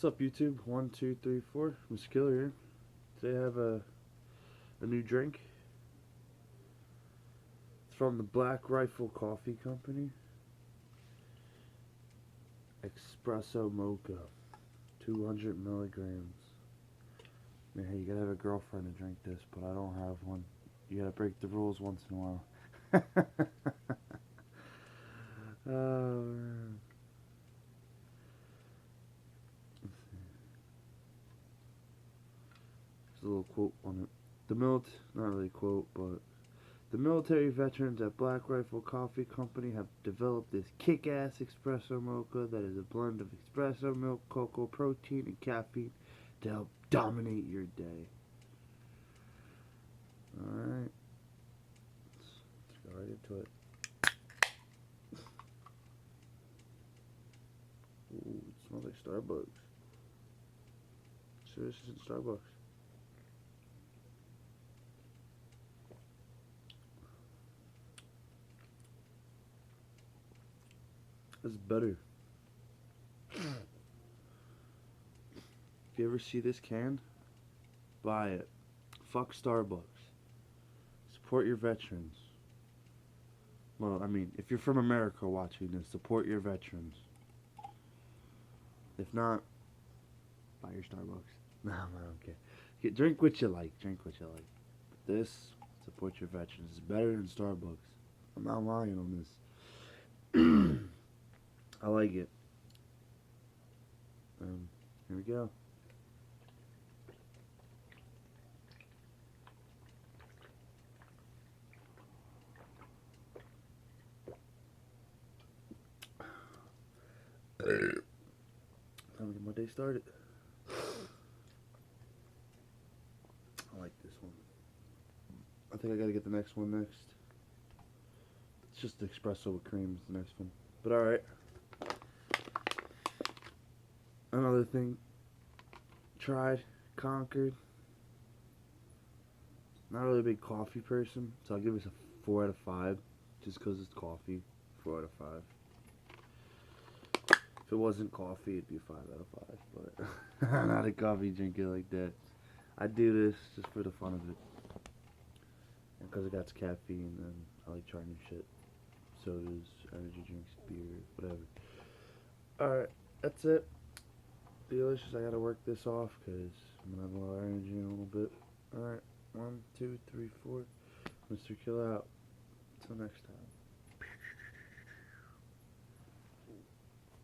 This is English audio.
What's up, YouTube? 1, 2, 3, 4. Mr. Killer here. Today I have a new drink. It's from the Black Rifle Coffee Company. Espresso mocha, 200 milligrams. Man, hey, you gotta have a girlfriend to drink this, but I don't have one. You gotta break the rules once in a while. Oh man. There's a little quote on it. Not really a quote, but the military veterans at Black Rifle Coffee Company have developed this kick-ass espresso mocha that is a blend of espresso milk, cocoa, protein, and caffeine to help dominate your day. Alright. Let's go right into it. Ooh, it smells like Starbucks. Sure, this isn't Starbucks. This is better. If you ever see this can, buy it. Fuck Starbucks. Support your veterans. Well, I mean, if you're from America watching this, support your veterans. If not, buy your Starbucks. No, I don't care. Drink what you like. Drink what you like. But this, support your veterans. It's better than Starbucks. I'm not lying on this. I like it. Here we go. Time to get my day started. I like this one. I think I gotta get the next one next. It's just the espresso with cream is the next one. But alright. Another thing. Tried, conquered. Not really a big coffee person, so I'll give this a 4 out of 5. Just because it's coffee. 4 out of 5. If it wasn't coffee, it'd be a 5 out of 5. But I'm not a coffee drinker like that. I do this just for the fun of it. And because it got caffeine, and I like trying new shit. Sodas, energy drinks, beer, whatever. Alright, that's it. Delicious. I gotta work this off because I'm gonna have a lot of energy in a little bit. Alright, 1, 2, 3, 4. Mr. Kill out. Until next time.